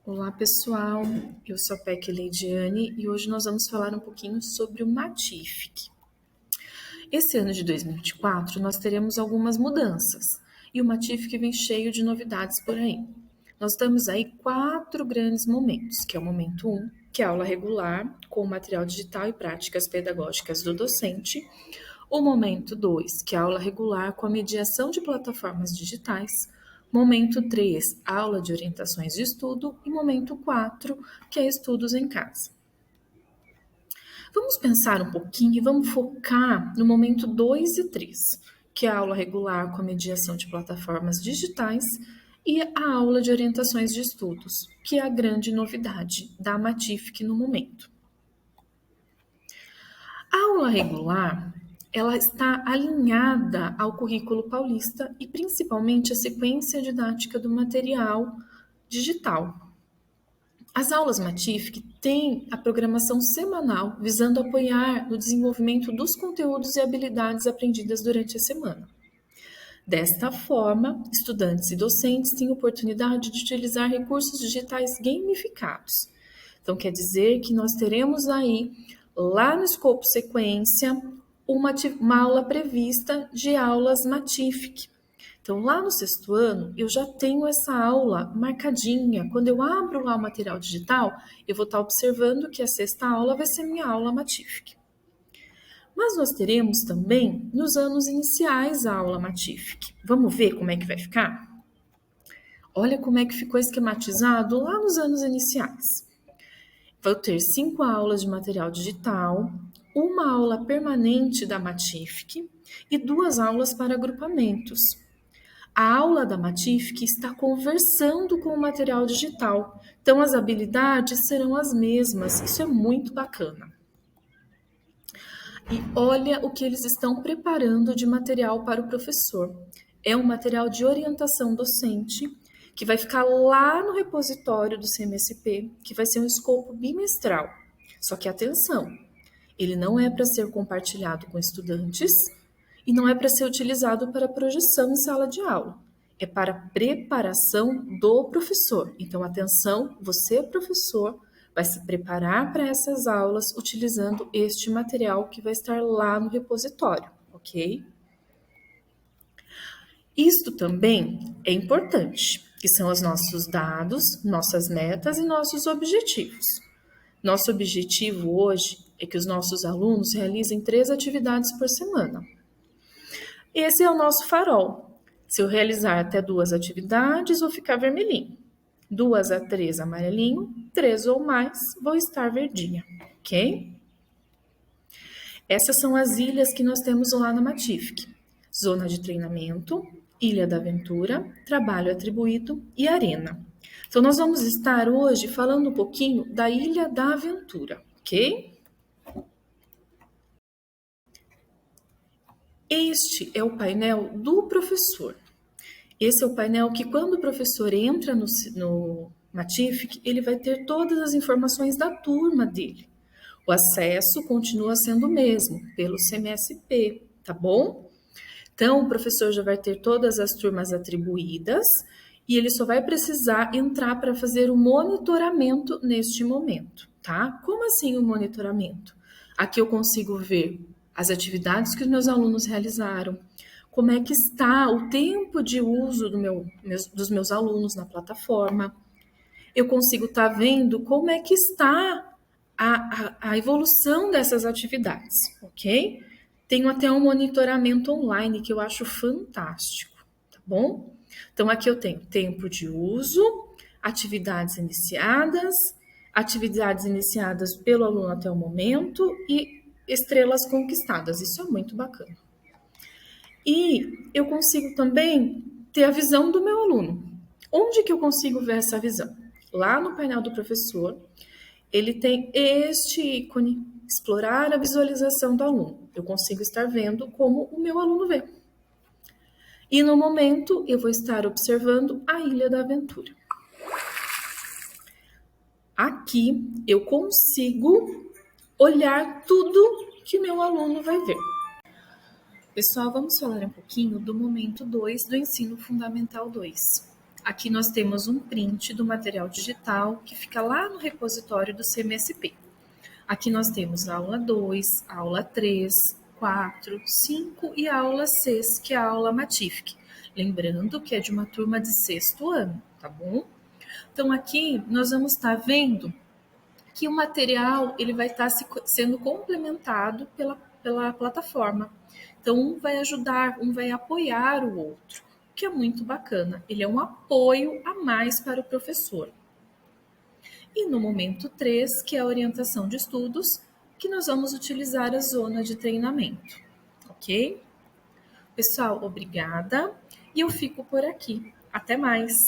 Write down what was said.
Olá pessoal, eu sou a PEC Leidiane e hoje nós vamos falar um pouquinho sobre o Matific. Esse ano de 2024 nós teremos algumas mudanças e o Matific vem cheio de novidades por aí. Nós temos aí 4 grandes momentos, que é o momento 1, que é a aula regular com material digital e práticas pedagógicas do docente, o momento 2, que é a aula regular com a mediação de plataformas digitais, momento 3, aula de orientações de estudo e momento 4, que é estudos em casa. Vamos pensar um pouquinho e vamos focar no momento 2 e 3, que é a aula regular com a mediação de plataformas digitais e a aula de orientações de estudos, que é a grande novidade da Matific no momento. A aula regular, ela está alinhada ao currículo paulista e principalmente à sequência didática do material digital. As aulas Matific têm a programação semanal visando apoiar no desenvolvimento dos conteúdos e habilidades aprendidas durante a semana. Desta forma, estudantes e docentes têm oportunidade de utilizar recursos digitais gamificados. Então, quer dizer que nós teremos aí, lá no escopo sequência, uma aula prevista de aulas Matific. Então, lá no 6º ano, eu já tenho essa aula marcadinha. Quando eu abro lá o material digital, eu vou estar observando que a 6ª aula vai ser minha aula Matific. Mas nós teremos também, nos anos iniciais, a aula Matific. Vamos ver como é que vai ficar? Olha como é que ficou esquematizado lá nos anos iniciais. Vou ter 5 aulas de material digital, uma aula permanente da Matific e 2 aulas para agrupamentos. A aula da Matific está conversando com o material digital, então as habilidades serão as mesmas, isso é muito bacana. E olha o que eles estão preparando de material para o professor. É um material de orientação docente, que vai ficar lá no repositório do CMSP, que vai ser um escopo bimestral. Só que atenção, ele não é para ser compartilhado com estudantes e não é para ser utilizado para projeção em sala de aula. É para preparação do professor. Então, atenção, você, professor, vai se preparar para essas aulas utilizando este material que vai estar lá no repositório, ok? Isto também é importante, que são os nossos dados, nossas metas e nossos objetivos. Nosso objetivo hoje é que os nossos alunos realizem 3 atividades por semana. Esse é o nosso farol. Se eu realizar até 2 atividades, vou ficar vermelhinho. 2 a 3 amarelinho, 3 ou mais, vou estar verdinha, ok? Essas são as ilhas que nós temos lá na Matific. Zona de treinamento, Ilha da Aventura, Trabalho Atribuído e Arena. Então, nós vamos estar hoje falando um pouquinho da Ilha da Aventura, ok? Este é o painel do professor. Esse é o painel que, quando o professor entra no Matific, ele vai ter todas as informações da turma dele. O acesso continua sendo o mesmo, pelo CMSP, tá bom? Então, o professor já vai ter todas as turmas atribuídas e ele só vai precisar entrar para fazer o monitoramento neste momento, tá? Como assim o monitoramento? Aqui eu consigo ver as atividades que os meus alunos realizaram, como é que está o tempo de uso dos meus alunos na plataforma. Eu consigo estar vendo como é que está a evolução dessas atividades, ok? Tenho até um monitoramento online que eu acho fantástico, tá bom? Então, aqui eu tenho tempo de uso, atividades iniciadas pelo aluno até o momento e estrelas conquistadas. Isso é muito bacana. E eu consigo também ter a visão do meu aluno. Onde que eu consigo ver essa visão? Lá no painel do professor, ele tem este ícone, explorar a visualização do aluno. Eu consigo estar vendo como o meu aluno vê. E no momento, eu vou estar observando a Ilha da Aventura. Aqui, eu consigo olhar tudo que meu aluno vai ver. Pessoal, vamos falar um pouquinho do momento 2 do Ensino Fundamental 2. Aqui nós temos um print do material digital que fica lá no repositório do CMSP. Aqui nós temos a aula 2, a aula 3, 4, 5 e a aula 6, que é a aula Matific. Lembrando que é de uma turma de 6º ano, tá bom? Então aqui nós vamos estar vendo que o material ele vai estar sendo complementado pela plataforma. Então um vai ajudar, um vai apoiar o outro, que é muito bacana. Ele é um apoio a mais para o professor. E no momento 3, que é a orientação de estudos, que nós vamos utilizar a zona de treinamento, ok? Pessoal, obrigada e eu fico por aqui. Até mais!